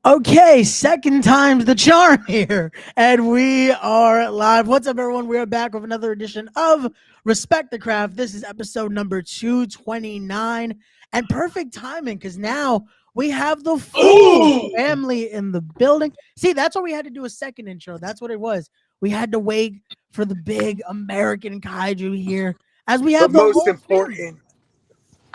Okay, second time's the charm here, and we are live. What's up, everyone? We are back with another edition of Respect the Craft. This is episode number 229, and perfect timing because now we have the full family in the building. See, that's why we had to do a second intro. That's what it was. We had to wait for the big American kaiju here, as we have the the most whole important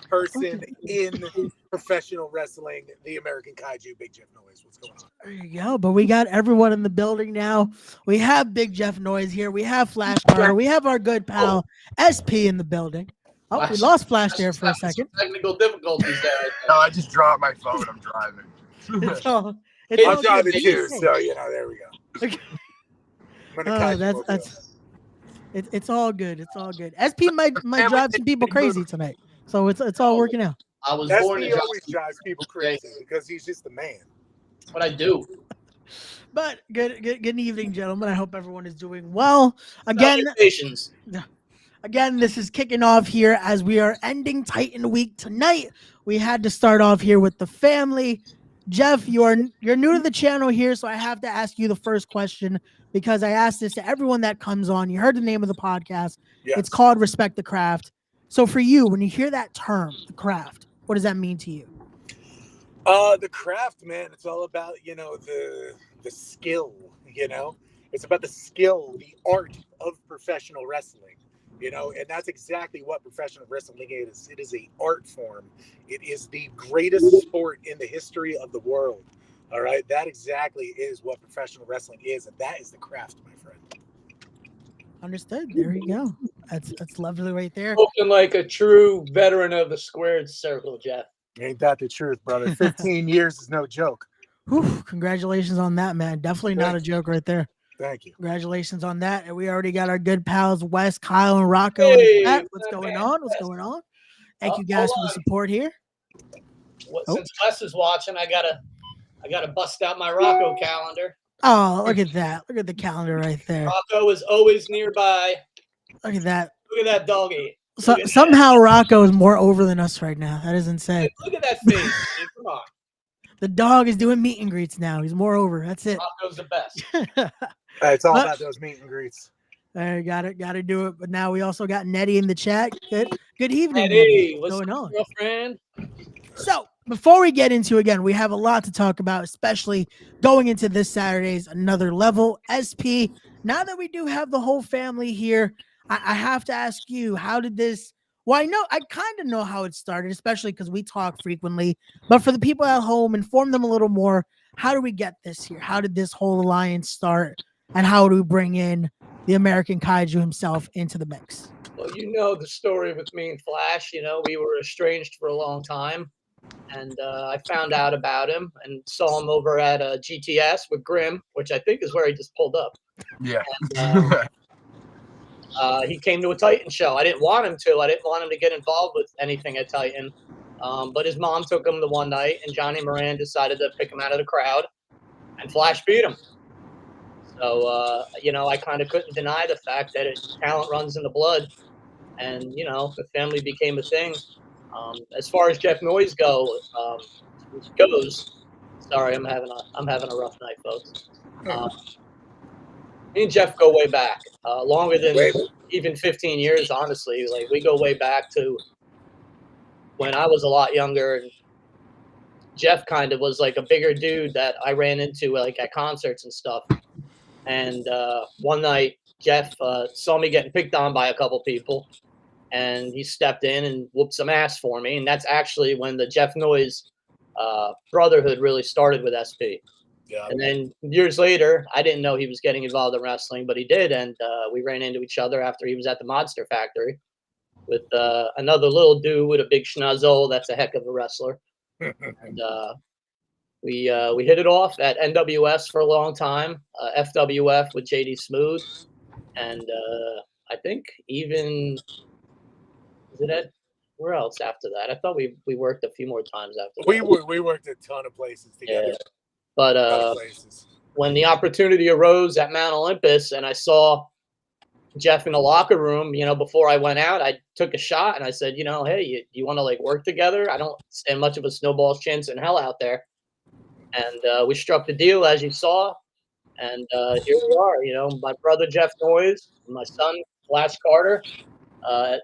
person in professional wrestling, the American Kaiju, Big Jeff Noise. What's going on? There you go. But we got everyone in the building now. We have Big Jeff Noise here. We have Flash Car. We have our good pal SP in the building. Oh, we lost Flash there for a second. Technical difficulties there. No, I just dropped my phone. I'm driving. I'm driving too, so there we go. It's all good. It's all good. SP might drive some people crazy tonight, so it's all working out. I was SP born to always drives people crazy because he's just the man. That's what I do. But good evening, gentlemen. I hope everyone is doing well. Again, this is kicking off here as we are ending Titan Week tonight. We had to start off here with the family. Jeff, you're new to the channel here, so I have to ask you the first question because I asked this to everyone that comes on. You heard the name of the podcast. Yes. It's called Respect the Craft. So for you, when you hear that term, the craft, what does that mean to you? The craft, man, it's all about, the skill, it's about the skill, the art of professional wrestling, and that's exactly what professional wrestling is. It is an art form. It is the greatest sport in the history of the world. All right. That exactly is what professional wrestling is. And that is the craft, my friend. Understood. There you go. That's lovely right there. Spoken like a true veteran of the squared circle, Jeff. Ain't that the truth, brother? 15 years is no joke. Whew, congratulations on that, man. Definitely not a joke right there. Thank you. Congratulations on that. And we already got our good pals, Wes, Kyle, and Rocco. Hey, what's going on? What's going on? Thank you guys for the support here. Since Wes is watching, I gotta bust out my Rocco calendar. Oh, look at that. Look at the calendar right there. Rocco is always nearby. Look at that. Look at that doggy. So somehow Rocco is more over than us right now. That is insane. Look at that face, man. Come on. The dog is doing meet and greets now. He's more over. That's it. Rocco's the best. It's all about those meet and greets. Got to do it. But now we also got Nettie in the chat. Good evening. Nettie, what's going on, girlfriend? So before we get into again, we have a lot to talk about, especially going into this Saturday's Another Level SP. Now that we do have the whole family here, I have to ask you, how did this? Well, I kind of know how it started, especially because we talk frequently. But for the people at home, inform them a little more. How do we get this here? How did this whole alliance start? And how do we bring in the American Kaiju himself into the mix? Well, you know the story with me and Flash. We were estranged for a long time. And I found out about him and saw him over at GTS with Grim, which I think is where he just pulled up. Yeah. And, he came to a Titan show. I didn't want him to. I didn't want him to get involved with anything at Titan. But his mom took him the one night, and Johnny Moran decided to pick him out of the crowd, and Flash beat him. So, I kind of couldn't deny the fact that talent runs in the blood, and, the family became a thing. As far as Jeff Noise goes, sorry, I'm having a rough night, folks. Me and Jeff go way back, longer than even 15 years, honestly. Like, we go way back to when I was a lot younger, and Jeff kind of was like a bigger dude that I ran into like at concerts and stuff. And one night, Jeff saw me getting picked on by a couple people, and he stepped in and whooped some ass for me. And that's actually when the Jeff Noise brotherhood really started with SP. Yeah. And then years later, I didn't know he was getting involved in wrestling, but he did. And we ran into each other after he was at the Monster Factory with another little dude with a big schnuzzle. That's a heck of a wrestler. And we hit it off at NWS for a long time, FWF with JD Smooth. And I think even, where else after that? I thought we worked a few more times after that. We worked a ton of places together. Yeah. But when the opportunity arose at Mount Olympus and I saw Jeff in the locker room, before I went out, I took a shot and I said, hey, you want to like work together? I don't stand much of a snowball's chance in hell out there. And we struck the deal, as you saw. And here we are, you know, my brother Jeff Noyes, my son Flash Carter.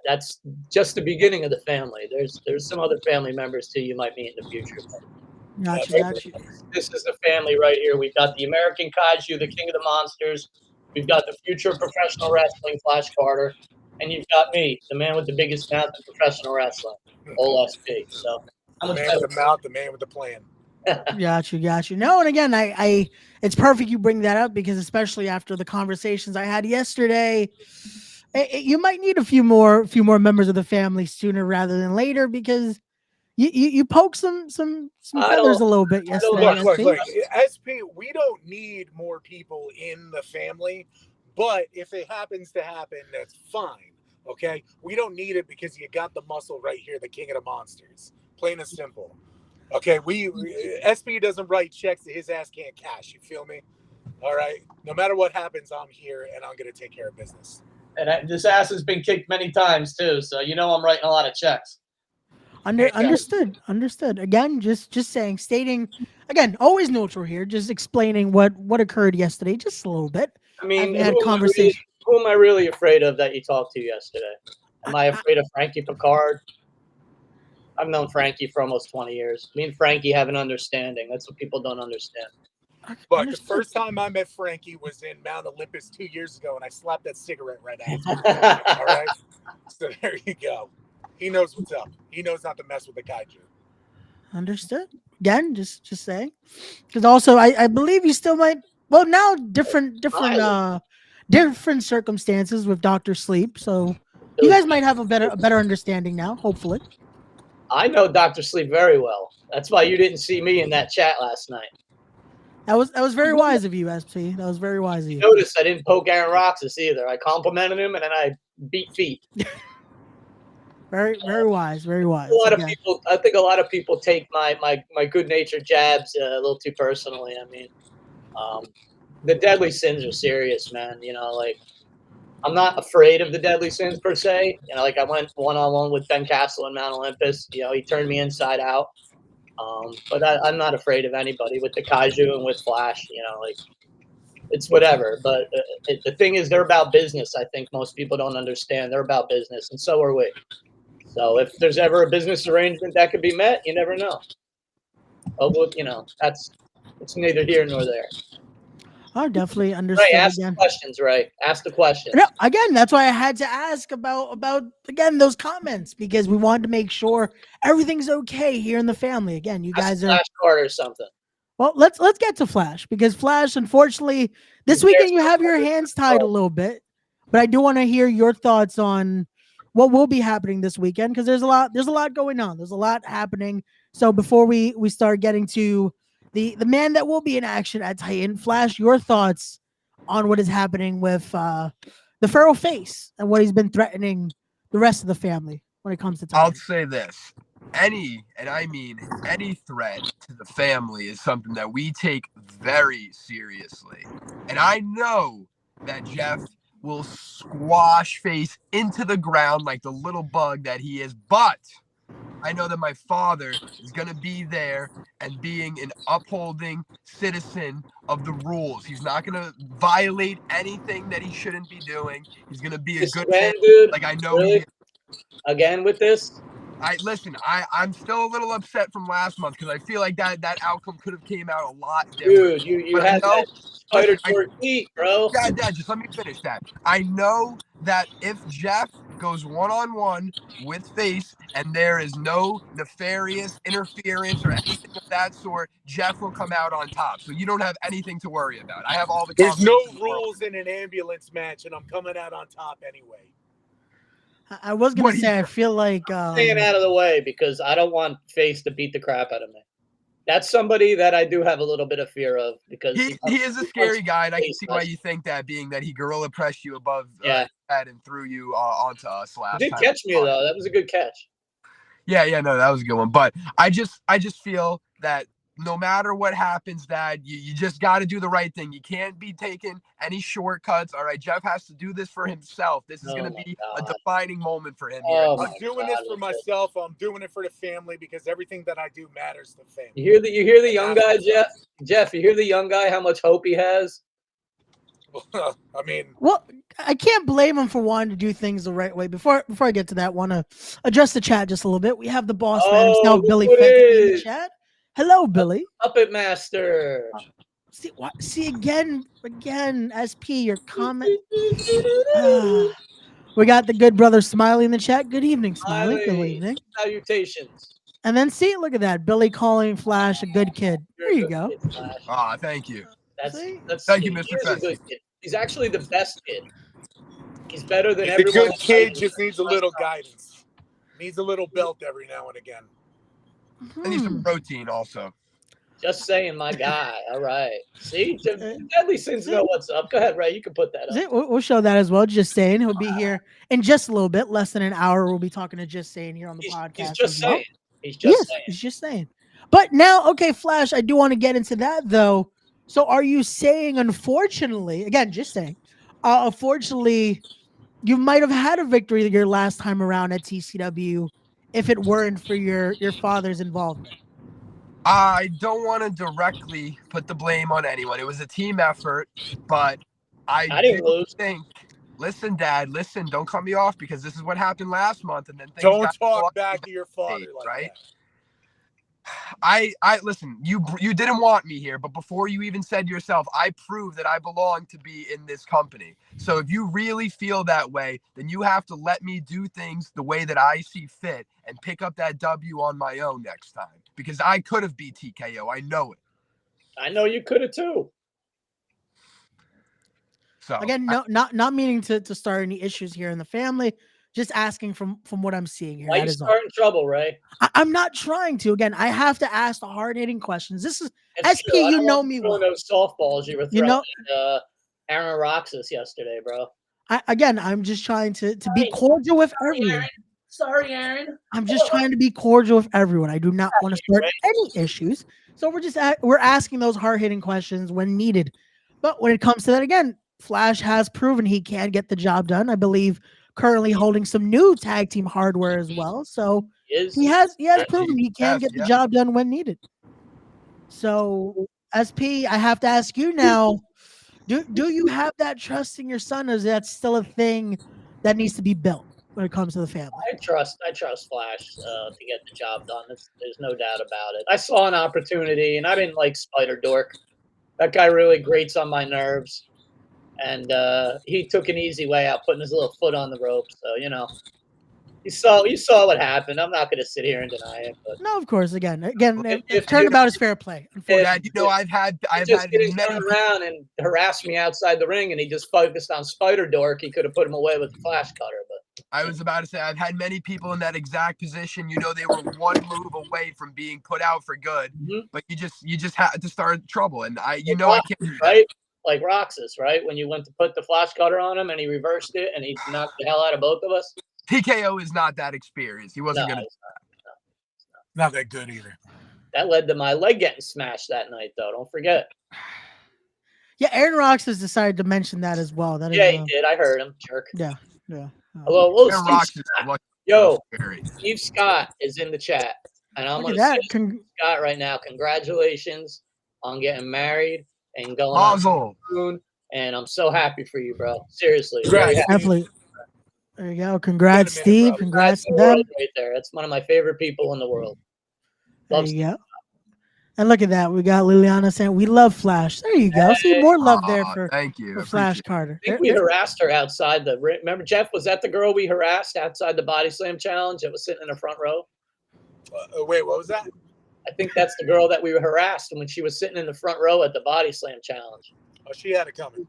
That's just the beginning of the family. There's some other family members too you might meet in the future. Gotcha. This is the family right here. We've got the American Kaiju, the King of the Monsters. We've got the future of professional wrestling, Flash Carter, and you've got me, the man with the biggest mouth in professional wrestling, OSP. So the man with the mouth, the man with the plan. Got you. No, and again, I it's perfect you bring that up because especially after the conversations I had yesterday, you might need a few more members of the family sooner rather than later because you poke some feathers a little bit yesterday. Look, SP, we don't need more people in the family, but if it happens to happen, that's fine. Okay, we don't need it because you got the muscle right here, the king of the monsters, plain and simple. Okay, SP doesn't write checks that his ass can't cash. You feel me? All right. No matter what happens, I'm here and I'm gonna take care of business. And this ass has been kicked many times too, so you know I'm writing a lot of checks. Understood. Again, just stating again, always neutral here, just explaining what occurred yesterday, just a little bit. I mean, had conversation. Who am I really afraid of that you talked to yesterday? Am I afraid of Frankie Picard? I've known Frankie for almost 20 years. Me and Frankie have an understanding. That's what people don't understand. Look, the first time I met Frankie was in Mount Olympus 2 years ago, and I slapped that cigarette right after. All right? So there you go. He knows what's up. He knows not to mess with the kaiju. Understood. Again, just saying. Because also, I believe you still might. Well, now different circumstances with Dr. Sleep, so you guys might have a better understanding now. Hopefully. I know Dr. Sleep very well. That's why you didn't see me in that chat last night. That was very wise of you, SP. That was very wise of you. Notice I didn't poke Aaron Roxas either. I complimented him and then I beat feet. Very wise. A lot of people. I think a lot of people take my good-natured jabs a little too personally. I mean, the deadly sins are serious, man. You know, like I'm not afraid of the deadly sins per se. You know, like I went one-on-one with Ben Castle in Mount Olympus. You know, he turned me inside out. But I'm not afraid of anybody with the kaiju and with Flash. You know, like it's whatever. But the thing is, they're about business. I think most people don't understand. They're about business, and so are we. So if there's ever a business arrangement that could be met, you never know. Oh, you know, it's neither here nor there. I definitely understand. Right, ask the questions, right? Ask the questions. No, again, that's why I had to ask about again those comments because we wanted to make sure everything's okay here in the family. Again, you guys are Flash Carter or something. Well, let's get to Flash because Flash, unfortunately, this weekend you have your hands tied a little bit. But I do want to hear your thoughts on what will be happening this weekend because there's a lot going on. There's a lot happening. So before we start getting to the man that will be in action at Titan, Flash, your thoughts on what is happening with the feral face and what he's been threatening the rest of the family when it comes to Titan. I'll say this. Any threat to the family is something that we take very seriously. And I know that Jeff will squash face into the ground like the little bug that he is, but I know that my father is going to be there and being an upholding citizen of the rules. He's not going to violate anything that he shouldn't be doing. He's going to be a good man. Dude, like I know really? Again with this? I'm still a little upset from last month because I feel like that outcome could have came out a lot different. Dude, you had that spider short feet, bro. Dad, just let me finish that. I know that if Jeff goes one-on-one with Face and there is no nefarious interference or anything of that sort, Jeff will come out on top. So you don't have anything to worry about. I have all the There's no rules in an ambulance match, and I'm coming out on top anyway. I was going to say, I feel like... staying out of the way because I don't want Face to beat the crap out of me. That's somebody that I do have a little bit of fear of because he is a scary guy, and I can see why you think that, being that he gorilla pressed you above head and threw you onto us last time. He did catch me, though. That was a good catch. Yeah, no, that was a good one. But I just feel that no matter what happens, Dad, you just got to do the right thing. You can't be taking any shortcuts. All right, Jeff has to do this for himself. This is going to be a defining moment for him here. I'm doing this for myself. I'm doing it for the family because everything that I do matters to family. You hear the young guy, Jeff? Jeff, you hear the young guy, how much hope he has? I mean, well, I can't blame him for wanting to do things the right way. Before I get to that, want to address the chat just a little bit. We have the boss man himself, Billy Fenton, in the chat. Hello, Billy. Puppet Master. See again, SP, your comment. We got the good brother Smiley in the chat. Good evening, Smiley. Good evening. Salutations. And then see, look at that. Billy calling Flash a good kid. There you go. Thank you. Thank you, Mr. Fenton. He's actually the best kid. He's better than everyone. A good kid just needs a little guidance. Needs a little belt every now and again. I need some protein also. Just saying, my guy. All right. See? Deadly Sins know what's up. Go ahead, Ray. You can put that up. We'll show that as well. Just saying. He'll be here in just a little bit. Less than an hour. We'll be talking to Just Saying here on the podcast. He's just saying. Well. He's just saying. He's just saying. But now, okay, Flash, I do want to get into that, though. So are you saying, unfortunately, again, just saying, unfortunately, you might have had a victory your last time around at TCW if it weren't for your father's involvement? I don't want to directly put the blame on anyone. It was a team effort, but I didn't think. Listen, Dad. Listen. Don't cut me off because this is what happened last month, and then things don't talk back to your father, like right? That. I listen. You didn't want me here, but before you even said yourself, I proved that I belong to be in this company. So if you really feel that way, then you have to let me do things the way that I see fit and pick up that W on my own next time. Because I could have beat TKO. I know it. I know you could have too. So again, not meaning to start any issues here in the family. Just asking from what I'm seeing here. Why you starting trouble, Ray? I'm not trying to. Again, I have to ask the hard-hitting questions. This is SP. You know me well. Those softballs you were throwing at Aaron Roxas yesterday, bro. I'm just trying to be cordial with everyone. Sorry, Aaron. I'm just trying to be cordial with everyone. I do not want to start any issues. So we're asking those hard-hitting questions when needed. But when it comes to that, again, Flash has proven he can get the job done. I believe currently holding some new tag team hardware as well. So he has proven he can get the job done when needed. So SP, I have to ask you now, do you have that trust in your son, or is that still a thing that needs to be built when it comes to the family? I trust Flash to get the job done. There's no doubt about it. I saw an opportunity, and I didn't like Spider Dork. That guy really grates on my nerves. And he took an easy way out, putting his little foot on the rope. So, you saw what happened. I'm not going to sit here and deny it. But no, of course. Again, turnabout is fair play. I've had getting turned around and harassed me outside the ring, and he just focused on Spider Dork. He could have put him away with the flash cutter. But I was about to say, I've had many people in that exact position. They were one move away from being put out for good, but you just had to start trouble. And I can't. Right. Like Roxas, right? When you went to put the flash cutter on him and he reversed it and he knocked the hell out of both of us. TKO is not that experienced. He wasn't going to. Not that good either. That led to my leg getting smashed that night, though. Don't forget. Yeah, Aaron Roxas decided to mention that as well. He did. I heard him, jerk. Yeah. Hello, Steve Scott is in the chat, and I'm going to say Scott right now. Congratulations on getting married. And going on soon, and I'm so happy for you, bro. Seriously, definitely. There you go. Congrats, Steve. Congrats to them. Right there. That's one of my favorite people in the world. There you go. And look at that. We got Liliana saying we love Flash. There you go. See more love there for Flash Carter. I think we harassed her outside the ring. Remember, Jeff, was that the girl we harassed outside the Body Slam Challenge that was sitting in the front row? Wait, what was that? I think that's the girl that we were harassed when she was sitting in the front row at the Body Slam Challenge. Oh, she had it coming.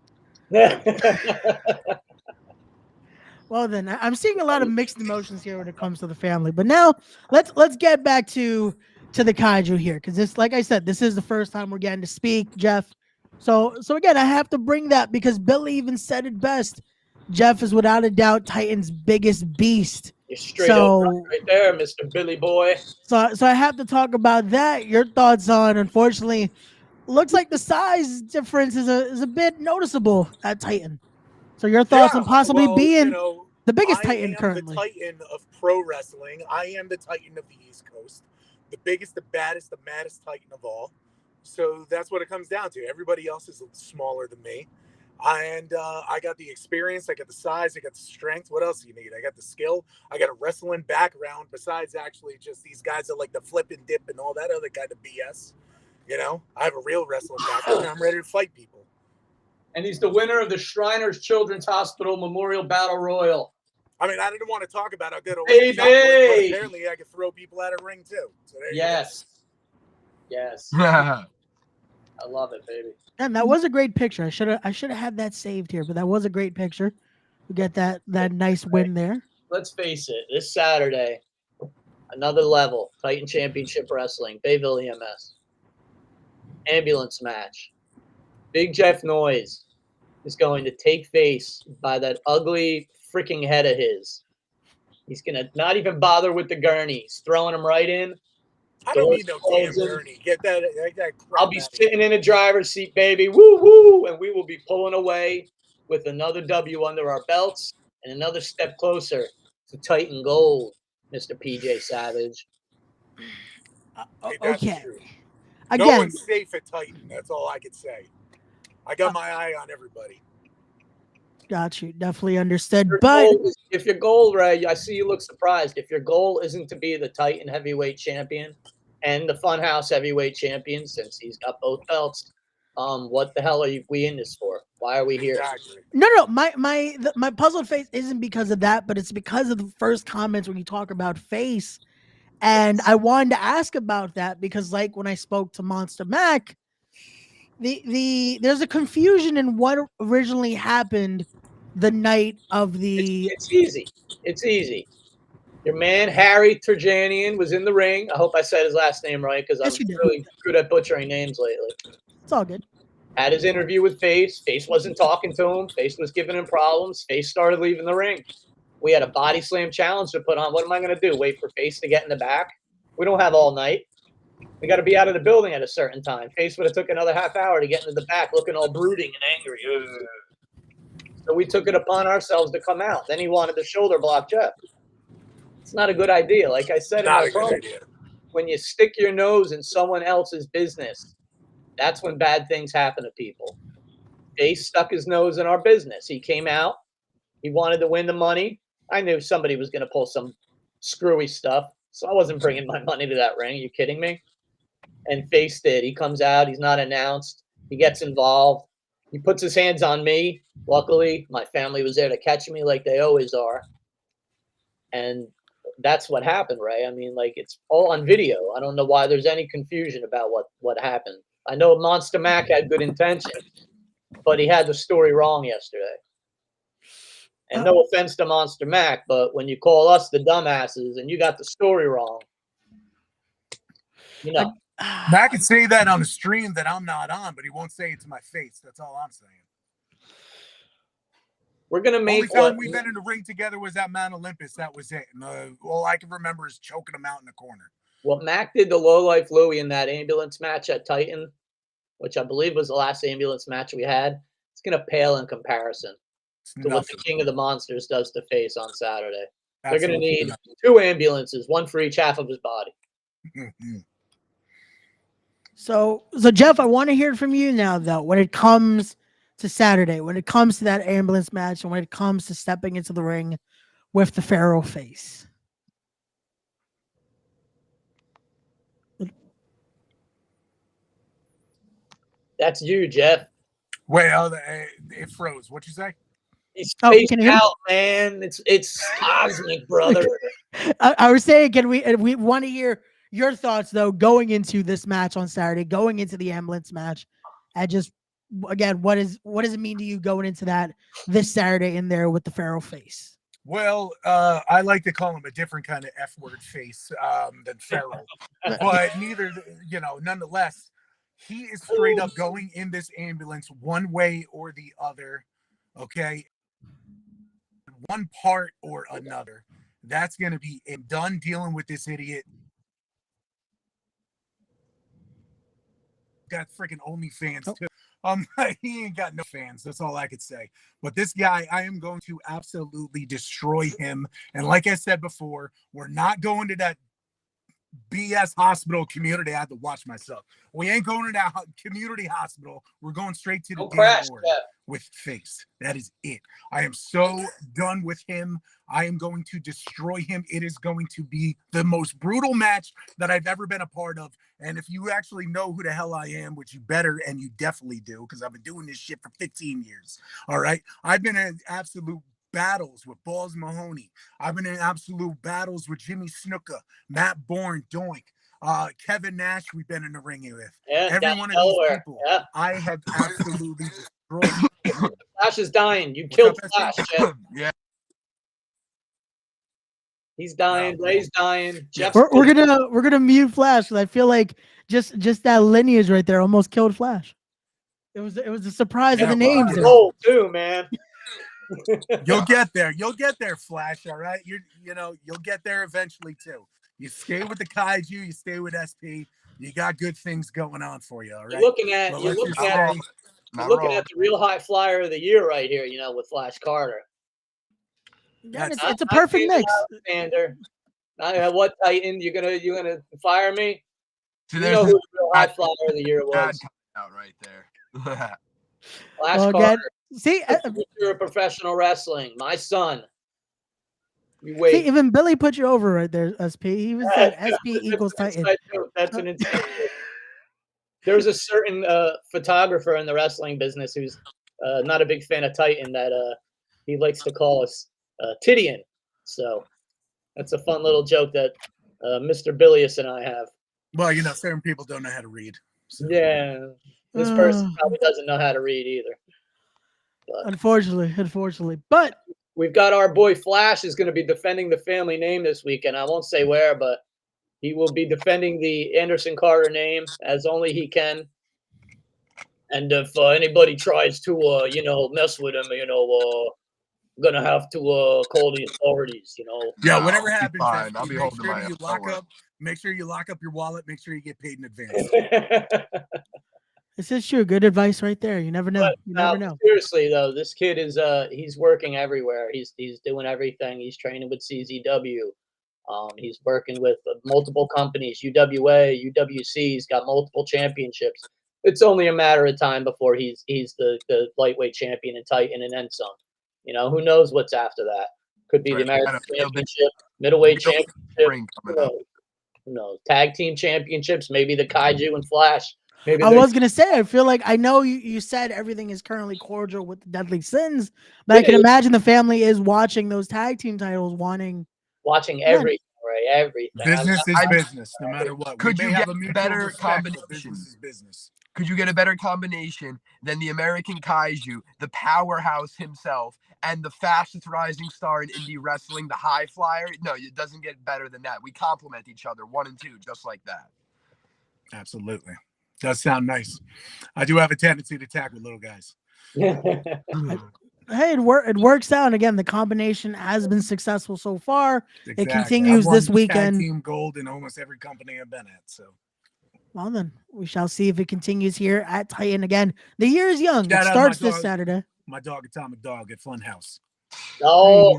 Well, then I'm seeing a lot of mixed emotions here when it comes to the family. But now let's get back to the kaiju here, because this, like I said, this is the first time we're getting to speak, Jeff. So again, I have to bring that because Billy even said it best. Jeff is without a doubt Titan's biggest beast You're straight up right there, Mr. Billy Boy. So I have to talk about that. Your thoughts on, unfortunately, looks like the size difference is a bit noticeable at Titan. So your thoughts on possibly being the biggest Titan currently? I am the Titan of pro wrestling. I am the Titan of the East Coast. The biggest, the baddest, the maddest Titan of all. So that's what it comes down to. Everybody else is smaller than me. And I got the experience, I got the size, I got the strength. What else do you need? I got the skill, I got a wrestling background besides actually just these guys that like the flip and dip and all that other kind of BS. You know, I have a real wrestling background and I'm ready to fight people. And he's the winner of the Shriners Children's Hospital Memorial Battle Royal. I mean, I didn't want to talk about how good a ring shot was, but apparently I could throw people out of ring too. So there you go. Yes. I love it, baby. And that was a great picture. I should have had that saved here, but that was a great picture. We get that nice win there. Let's face it, this Saturday, another level, Titan Championship Wrestling, Bayville EMS. Ambulance match. Big Jeff Noyes is going to take face by that ugly freaking head of his. He's going to not even bother with the gurney. He's throwing him right in. I don't need no damn gurney. Get that crap. I'll be sitting in a driver's seat, baby. Woo woo! And we will be pulling away with another W under our belts and another step closer to Titan Gold, Mr. PJ Savage. Okay. Again, no one's safe at Titan. That's all I could say. I got my eye on everybody. Got you. Definitely understood. But if your goal, Ray, I see you look surprised. If your goal isn't to be the Titan heavyweight champion and the Funhouse heavyweight champion, since he's got both belts, what the hell are we in this for? Why are we here? Exactly. No. My puzzled face isn't because of that, but it's because of the first comments when you talk about face. And I wanted to ask about that because, like, when I spoke to Monster Mac, there's a confusion in what originally happened the night of the. It's easy. It's easy. Your man Harry Turjanian was in the ring. I hope I said his last name right because I'm really good at butchering names lately. It's all good. Had his interview with Face. Face wasn't talking to him. Face was giving him problems. Face started leaving the ring. We had a body slam challenge to put on. What am I going to do? Wait for Face to get in the back? We don't have all night. We got to be out of the building at a certain time. Face would have took another half hour to get into the back, looking all brooding and angry. So we took it upon ourselves to come out. Then he wanted to shoulder block Jeff. It's not a good idea. Like I said, when you stick your nose in someone else's business, that's when bad things happen to people. Face stuck his nose in our business. He came out. He wanted to win the money. I knew somebody was going to pull some screwy stuff, so I wasn't bringing my money to that ring. Are you kidding me? And Face did. He comes out. He's not announced. He gets involved. He puts his hands on me. Luckily, my family was there to catch me like they always are. And that's what happened, Ray. I mean, like, it's all on video. I don't know why there's any confusion about what happened. I know Monster Mac had good intentions, but he had the story wrong yesterday. And no offense to Monster Mac, but when you call us the dumbasses and you got the story wrong, you know. Mac can say that on the stream that I'm not on, but he won't say it to my face. That's all I'm saying. We're going to make the only time we've been in the ring together was at Mount Olympus. That was it. And all I can remember is choking him out in the corner. What Mac did to Lowlife Louie in that ambulance match at Titan, which I believe was the last ambulance match we had, it's going to pale in comparison to what the King of the Monsters does to Face on Saturday. They're going to need 2 ambulances, one for each half of his body. So Jeff, I want to hear from you now, though, when it comes to Saturday, when it comes to that ambulance match, and when it comes to stepping into the ring with the Pharaoh Face. That's you, Jeff. Wait, it froze. What'd you say? He's spaced out, man. It's cosmic, brother. I was saying, we want to hear your thoughts, though, going into this match on Saturday, going into the ambulance match, and just, again, what does it mean to you going into that this Saturday in there with the Pharaoh Face? Well, I like to call him a different kind of F-word face than Pharaoh, but nonetheless, he is straight up going in this ambulance one way or the other, okay? One part or another. That's going to be it. Done dealing with this idiot. Got freaking OnlyFans too. He ain't got no fans. That's all I could say. But this guy, I am going to absolutely destroy him. And like I said before, we're not going to that BS hospital community. I had to watch myself. We ain't going to that community hospital. We're going straight to the damn board with Face. That is it. I am so done with him. I am going to destroy him. It is going to be the most brutal match that I've ever been a part of. And if you actually know who the hell I am, which you better, and you definitely do, because I've been doing this shit for 15 years. All right. I've been in absolute battles with Balls Mahoney. I've been in absolute battles with Jimmy Snuka, Matt Bourne, Doink, Kevin Nash. We've been in the ring with every one of these people. Yeah. I have absolutely destroyed. Flash is dying. You killed Flash, Jeff. Yeah. He's dying. Ray's dying. Jeff's we're gonna mute Flash. I feel like just that lineage right there almost killed Flash. It was a surprise of the names. Old too, man. You'll get there. You'll get there, Flash. All right. You'll get there eventually too. You stay with the Kaiju. You stay with SP. You got good things going on for you. All right. You're looking at the real high flyer of the year right here. With Flash Carter. Yeah, it's a perfect mix. Alexander. What Titan? You're gonna fire me? So you know who the real high flyer of the year was? Out right there. Flash Carter. See, you're a professional wrestling. My son. You wait. See, even Billy put you over right there, SP. He was said SP equals Titan. That's an insane. There's a certain photographer in the wrestling business who's not a big fan of Titan that he likes to call us Tidian. So that's a fun little joke that Mr. Bilius and I have. Well, certain people don't know how to read. So. Yeah. This person probably doesn't know how to read either. But unfortunately. But we've got our boy Flash is going to be defending the family name this weekend. I won't say where, but he will be defending the Anderson Carter name as only he can. And if anybody tries to, mess with him, gonna have to call the authorities. Yeah, whatever happens, fine. I'll be holding my Make sure you lock up your wallet. Make sure you get paid in advance. This is true. Good advice right there. You never know. Never know. Seriously though, this kid is he's working everywhere. He's doing everything. He's training with CZW. He's working with multiple companies, UWA, UWC. He's got multiple championships. It's only a matter of time before he's the lightweight champion in Titan and then some. Who knows what's after that? Could be the American Championship, middleweight championship. Who knows? Tag team championships, maybe the Kaiju and Flash. Maybe I was gonna say, I feel like I know you said everything is currently cordial with the Deadly Sins, but I can imagine the family is watching those tag team titles, watching everything, right? Everything. Business is business, no matter what. Could you get a better combination? Business is business. Could you get a better combination than the American Kaiju, the powerhouse himself, and the fastest rising star in indie wrestling, the high flyer? No, it doesn't get better than that. We complement each other, 1 and 2, just like that. Absolutely. Does sound nice. I do have a tendency to tackle little guys. Hey, it works out. And again, the combination has been successful so far. Exactly. It continues this weekend. Tag team gold in almost every company I've been at. So, well, then we shall see if it continues here at Titan again. The year is young. It starts this Saturday. My dog, Atomic Dog, at Funhouse. Oh,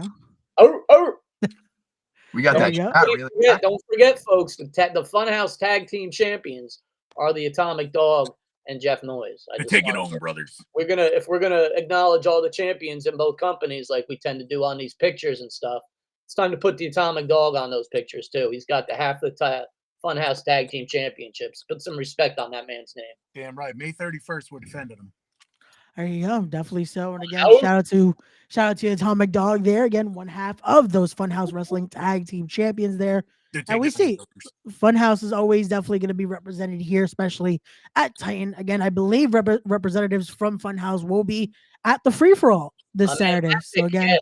we got that. Don't forget, folks. The Funhouse Tag Team Champions are the Atomic Dog and Jeff Noyes. Take it home, brothers. If we're gonna acknowledge all the champions in both companies, like we tend to do on these pictures and stuff, it's time to put the Atomic Dog on those pictures too. He's got the half the Funhouse Tag Team Championships. Put some respect on that man's name. Damn right. May 31st, we're defending him. There you go. Definitely so. And again, shout out to Atomic Dog there. Again, one half of those Funhouse Wrestling Tag Team Champions there. And we see Funhouse is always definitely going to be represented here, especially at Titan. Again, I believe representatives from Funhouse will be at the free-for-all this Saturday. So again,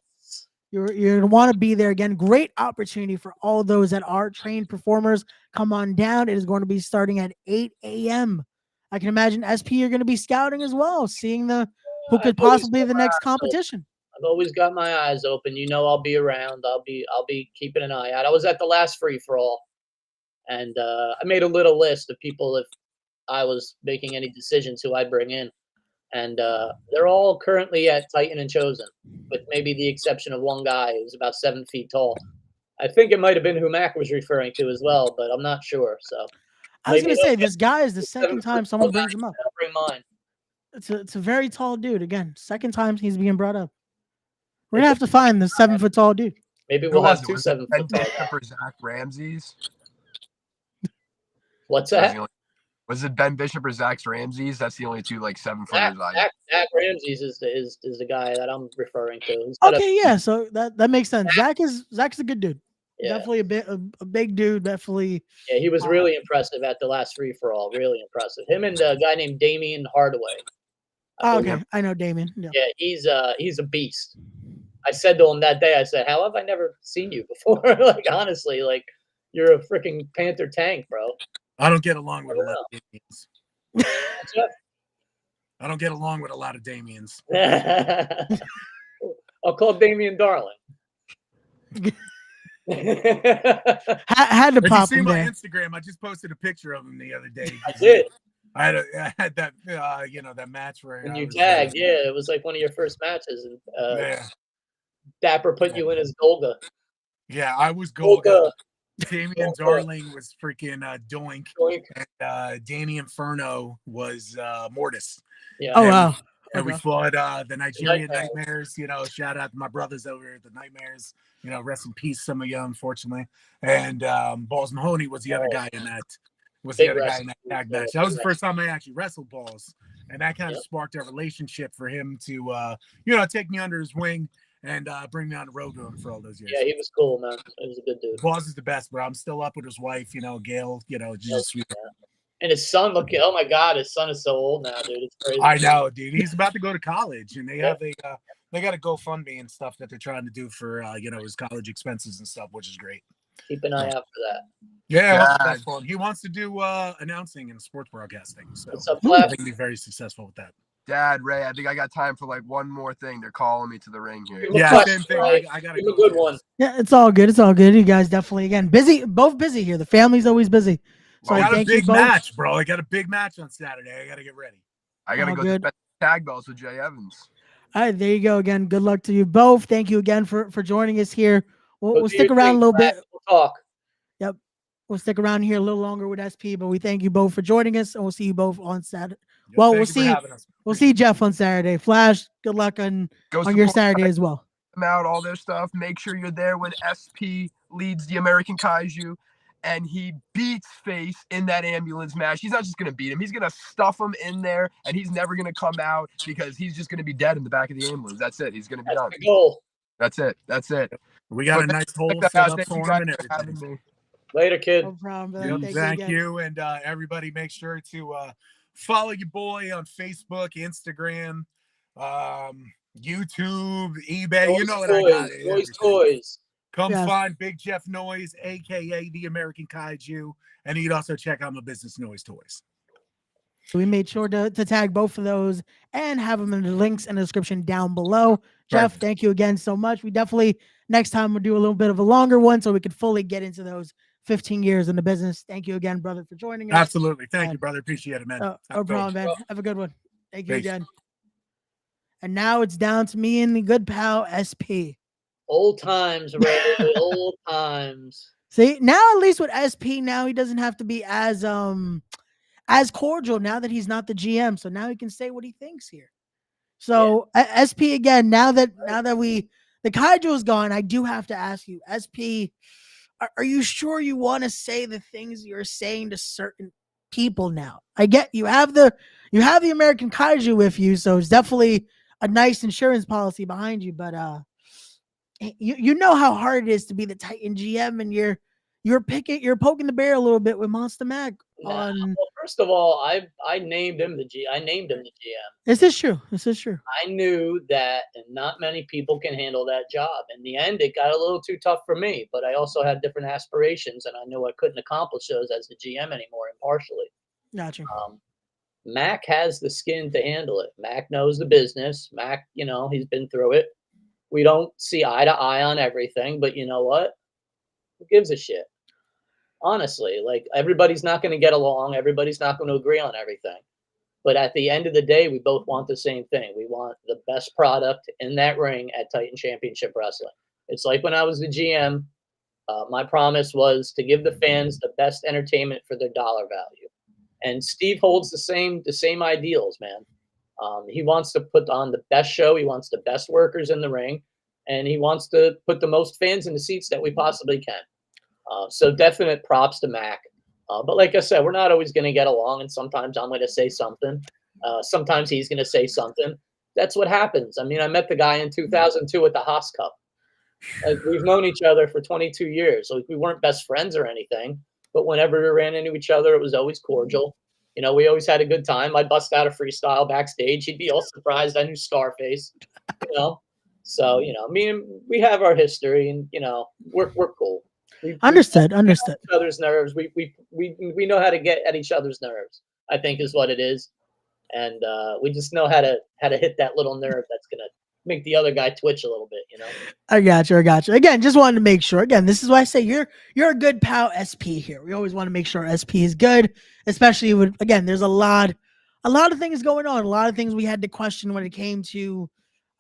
you're going to want to be there. Again, great opportunity for all those that are trained performers. Come on down. It is going to be starting at 8 a.m. I can imagine SP you're going to be scouting as well, seeing who could possibly be the next competition. I've always got my eyes open. You know, I'll be around. I'll be keeping an eye out. I was at the last free for all, and I made a little list of people if I was making any decisions who I'd bring in, and they're all currently at Titan and Chosen, with maybe the exception of one guy who's about 7 feet tall. I think it might have been who Mac was referring to as well, but I'm not sure. So I was maybe gonna say they'll get this guy is the the second 7 foot time tall someone guy, brings him up. and I'll bring mine. It's a very tall dude. Again, second time he's being brought up. We're gonna It's have to find the 7 foot tall dude. Maybe Who we'll was have it? two Was it 7 Ben foot tall Bishop guys. or Zach Ramses? What's That was that? the only- Was it Ben Bishop or Zach Ramses? That's the only two like 7-footers I know. Zach Ramses is the guy that I'm referring to. He's got Okay, yeah, so that makes sense. Zach's a good dude. Yeah. Definitely a big dude. Definitely. Yeah, he was really impressive at the last free for all. Really impressive. Him and a guy named Damien Hardaway. Okay, I know Damien. Yeah. Yeah, he's a beast. I said to him that day, I said, "How have I never seen you before?" Like honestly, like you're a freaking Panther tank, bro. I don't get along with a lot of Damians. What's I don't get along with a lot of Damians. up? I'll call Damien Darling. Had to If you pop see him my there. Instagram, I just posted a picture of him the other day. I did. I had that that match where When I you was, tagged, yeah, it was like one of your first matches, and yeah, Dapper put you in as Golga. yeah, I was Golga. Golga. Damian Golga. Darling was freaking Doink, Doink. and Danny Inferno was Mortis. Yeah. Oh And- wow. And we Okay. fought the Nigerian Nightmares. Nightmares. Shout out to my brothers over at the Nightmares. Rest in peace, some of you, unfortunately. And Balls Mahoney was the other guy in that. Big Tag wrestling. match. That was the first time I actually wrestled Balls, and that kind of sparked a relationship for him to, take me under his wing and bring me on the road with him for all those years. Yeah, he was cool, man. He was a good dude. Balls is the best, but I'm still up with his wife, Gail. Just sweet. And his son, oh my God, his son is so old now, dude. It's crazy. I know, dude. He's about to go to college, and they have they got a GoFundMe and stuff that they're trying to do for his college expenses and stuff, which is great. Keep an eye out for that. Yeah, that's fun. He wants to do announcing and sports broadcasting, so What's up, I Flash? think he'll be very successful with that. Dad, Ray, I think I got time for like one more thing. They're calling me to the ring here. Yeah, same thing. I got a good one. Yeah, it's all good. It's all good. You guys definitely both busy here. The family's always busy. So I got a thank you big both. match, bro. I got a big match on Saturday. I got to get ready. I gotta All go good. defend tag belts with Jay Evans. All right, there you go. Again, good luck to you both. Thank you again for joining us here. We'll stick around a little bit. We'll talk. Yep. We'll stick around here a little longer with SP, but we thank you both for joining us, and we'll see you both on Saturday. Well, we'll see Jeff on Saturday. Flash, good luck on your Saturday as well. Out all their stuff. Make sure you're there when SP leads the American Kaiju and he beats Face in that ambulance match. He's not just gonna beat him, he's gonna stuff him in there, and he's never gonna come out because he's just gonna be dead in the back of the ambulance. That's it. He's gonna be done. That's it. We got a nice hole set up for him and everything. Later, kid. No problem. Thank you. And everybody make sure to follow your boy on Facebook, Instagram, YouTube, eBay. Noise you know what toys, I got. Noise Toys. Come find Big Jeff Noise, a.k.a. the American Kaiju. And you can also check out my business, Noise Toys. So we made sure to tag both of those and have them in the links in the description down below. Jeff, thank you again so much. We definitely, next time, we'll do a little bit of a longer one so we could fully get into those 15 years in the business. Thank you again, brother, for joining us. Absolutely. Thank you, brother. Appreciate it, man. No problem, man. Have a good one. Thank you again. And now it's down to me and the good pal, SP. Old times, Ray. Old times. See, now at least with SP, now he doesn't have to be as cordial now that he's not the GM. So now he can say what he thinks here. So SP again, now that the Kaiju is gone, I do have to ask you, SP, are you sure you want to say the things you're saying to certain people now? I get you have the American Kaiju with you, so it's definitely a nice insurance policy behind you, but you know how hard it is to be the Titan GM, and you're poking the bear a little bit with Monster Mac. Well, first of all, I named him the GM. This is true. I knew that not many people can handle that job. In the end, it got a little too tough for me, but I also had different aspirations, and I knew I couldn't accomplish those as the GM anymore, impartially. Gotcha. Mac has the skin to handle it. Mac knows the business. Mac, he's been through it. We don't see eye to eye on everything, but you know what? Who gives a shit? Honestly, like everybody's not going to get along. Everybody's not going to agree on everything. But at the end of the day, we both want the same thing. We want the best product in that ring at Titan Championship Wrestling. It's like when I was the GM, my promise was to give the fans the best entertainment for their dollar value. And Steve holds the same ideals, man. He wants to put on the best show. He wants the best workers in the ring, and he wants to put the most fans in the seats that we possibly can. So definite props to Mac. But like I said, we're not always going to get along, and sometimes I'm going to say something. Sometimes he's going to say something. That's what happens. I mean, I met the guy in 2002 at the Haas Cup. Like, we've known each other for 22 years. Like, we weren't best friends or anything, but whenever we ran into each other, it was always cordial. You know, we always had a good time. I'd bust out a freestyle backstage. He'd be all surprised I knew Scarface, you know. So, you know, we have our history, and, you know, we're cool. Understood. Each other's nerves. We know how to get at each other's nerves, I think, is what it is. And we just know how to hit that little nerve that's gonna make the other guy twitch a little bit, you know. I got you. Again, just wanted to make sure. Again, this is why I say you're a good pal SP here. We always want to make sure SP is good, especially with, again, there's a lot of things going on, a lot of things we had to question when it came to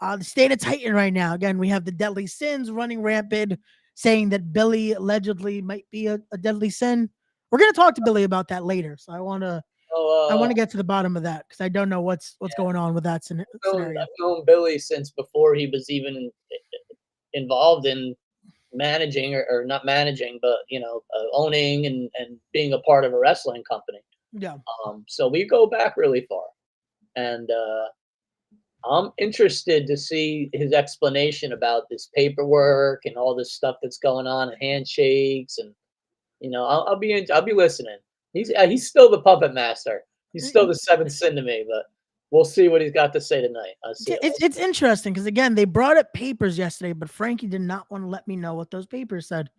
the state of Titan right now. Again, we have the Deadly Sins running rampant, saying that Billy allegedly might be a deadly sin. We're gonna talk to Billy about that later, so I want to get to the bottom of that because I don't know what's going on with that scenario. I've known Billy since before he was even involved in managing or not managing, but, you know, owning and being a part of a wrestling company. Yeah. So we go back really far, and I'm interested to see his explanation about this paperwork and all this stuff that's going on, and handshakes, and, you know, I'll be listening. He's still the puppet master. He's still the seventh sin to me, but we'll see what he's got to say tonight. It's interesting because, again, they brought up papers yesterday, but Frankie did not want to let me know what those papers said.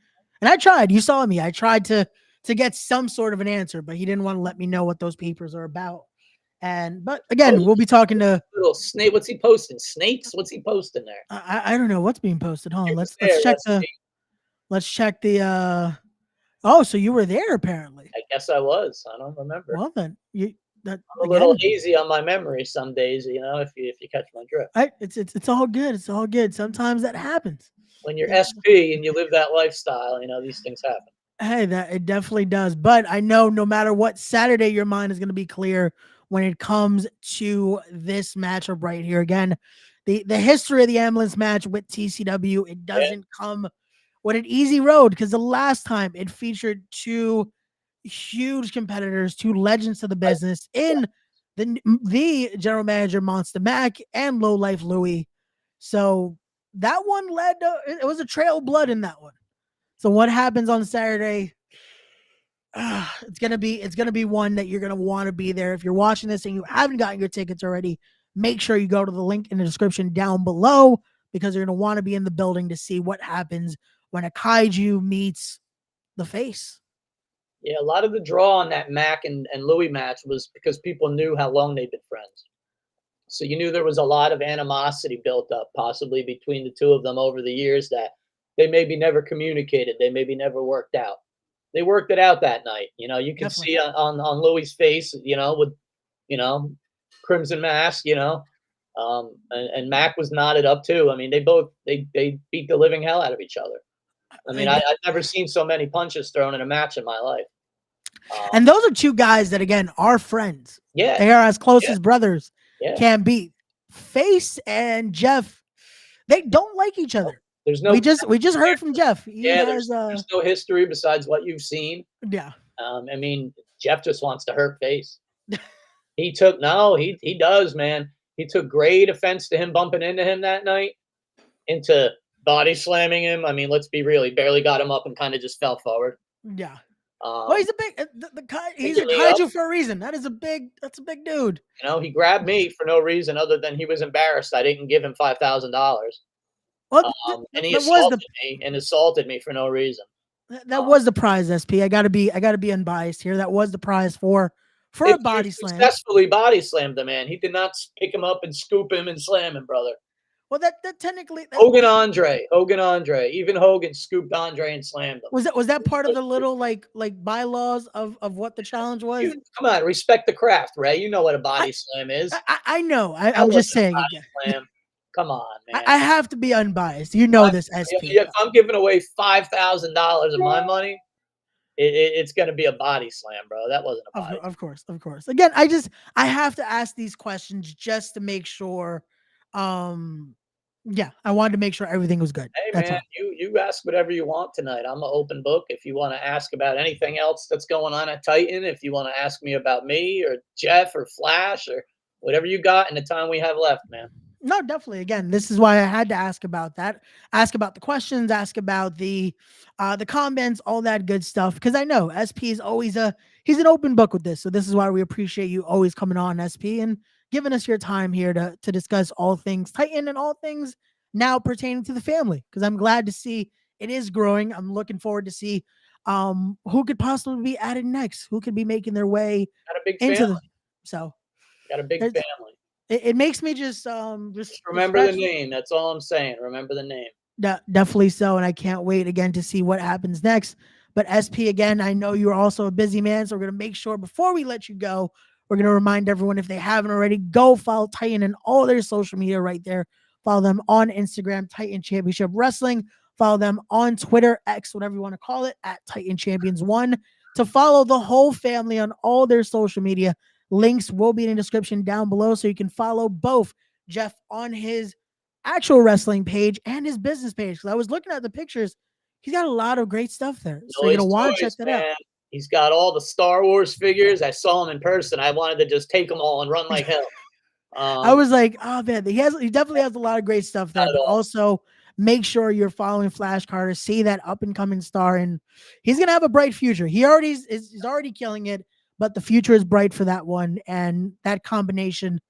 And I tried. You saw me. I tried to get some sort of an answer, but he didn't want to let me know what those papers are about. But again, we'll be talking to little snake. What's he posting? Snakes? What's he posting there? I don't know what's being posted. Hold on. Let's check the oh, so you were there apparently. I guess I was. I don't remember. Well then, I'm a little hazy on my memory some days, you know, if you catch my drift. It's all good. It's all good. Sometimes that happens. When you're SP and you live that lifestyle, you know, these things happen. Hey, it definitely does. But I know no matter what, Saturday your mind is going to be clear when it comes to this matchup right here. Again, the history of the ambulance match with TCW, it doesn't come with an easy road because the last time it featured two huge competitors, two legends of the business in the general manager Monster Mac and Low Life Louie. So that one it was a trail of blood in that one. So what happens on Saturday? It's gonna be one that you're gonna want to be there. If you're watching this and you haven't gotten your tickets already, make sure you go to the link in the description down below because you're gonna want to be in the building to see what happens when a kaiju meets the face. Yeah, a lot of the draw on that Mac and Louie match was because people knew how long they'd been friends. So you knew there was a lot of animosity built up, possibly between the two of them over the years that they maybe never communicated, they maybe never worked out. They worked it out that night. You know, you can see on Louie's face, you know, with, you know, crimson mask, you know, and Mac was knotted up too. I mean, they beat the living hell out of each other. I mean, I've never seen so many punches thrown in a match in my life. And those are two guys that, again, are friends. Yeah. They are as close as brothers can be. Face and Jeff, they don't like each other. There's no. We just heard from Jeff. There's no history besides what you've seen. Yeah. I mean, Jeff just wants to hurt Face. He does, man. He took great offense to him bumping into him that night, into body slamming him. I mean, let's be real. He barely got him up and kind of just fell forward. Yeah. Well, he's a big he's a kaiju for a reason. That's a big dude. You know, he grabbed me for no reason other than he was embarrassed I didn't give him $5,000. Well, and he assaulted me for no reason. That was the prize, SP. I gotta be unbiased here. That was the prize for a body slam. Successfully body slammed the man. He did not pick him up and scoop him and slam him, brother. Well, that technically Hogan Andre. Even Hogan scooped Andre and slammed him. was that part of the little like bylaws of what the challenge was? Come on, respect the craft, Ray. You know what a body slam is. I know. That I'm just wasn't a saying body again. slam. Come on, man. I have to be unbiased. You know this, SP. If I'm giving away $5,000 of my money, it's going to be a body slam, bro. That wasn't a body. Of course. Again, I have to ask these questions just to make sure. Yeah, I wanted to make sure everything was good. Hey, That's man, all. you ask whatever you want tonight. I'm an open book. If you want to ask about anything else that's going on at Titan, if you want to ask me about me or Jeff or Flash or whatever you got in the time we have left, man. No, definitely. Again, this is why I had to ask about that. Ask about the questions, ask about the comments, all that good stuff. Because I know SP is always he's an open book with this. So this is why we appreciate you always coming on, SP, and giving us your time here to discuss all things Titan and all things now pertaining to the family. Because I'm glad to see it is growing. I'm looking forward to see who could possibly be added next, who could be making their way Got a big into family. Got a big family. It makes me just remember the name. That's all I'm saying. Remember the name. Definitely so, and I can't wait again to see what happens next. But SP, again, I know you're also a busy man, so we're gonna make sure before we let you go, we're gonna remind everyone, if they haven't already, go follow Titan and all their social media right there. Follow them on Instagram, Titan Championship Wrestling. Follow them on Twitter, X, whatever you want to call it, at Titan Champions 1. To follow the whole family on all their social media. Links will be in the description down below, so you can follow both Jeff on his actual wrestling page and his business page. Because I was looking at the pictures, he's got a lot of great stuff there. So you're gonna want to check that out. He's got all the Star Wars figures. I saw him in person. I wanted to just take them all and run like hell. I was like, oh man, he definitely has a lot of great stuff there. But also make sure you're following Flash Carter, see that up and coming star, and he's gonna have a bright future. He's already killing it. But the future is bright for that one, and that combination,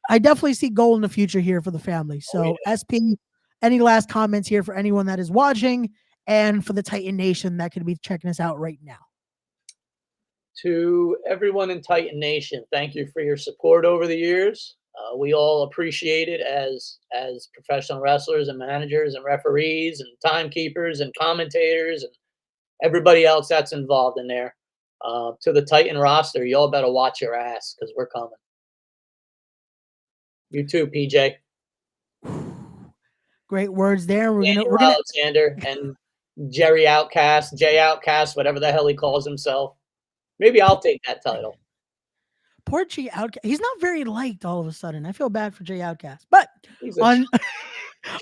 I definitely see gold in the future here for the family. So, SP, any last comments here for anyone that is watching, and for the Titan Nation that could be checking us out right now? To everyone in Titan Nation, thank you for your support over the years. We all appreciate it as professional wrestlers and managers and referees and timekeepers and commentators and everybody else that's involved in there. To the Titan roster, y'all better watch your ass because we're coming. You too, PJ. Great words there. We're gonna Alexander and Jay Outcast, whatever the hell he calls himself. Maybe I'll take that title. Poor Jay Outcast. He's not very liked all of a sudden. I feel bad for Jay Outcast. But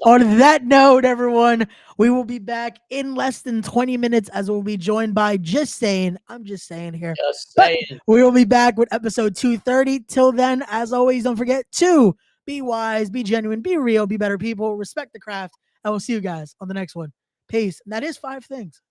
on that note, everyone, we will be back in less than 20 minutes as we'll be joined by I'm just saying here. But we will be back with episode 230. Till then, as always, don't forget to be wise, be genuine, be real, be better people, respect the craft, and we'll see you guys on the next one. Peace. And that is 5 things.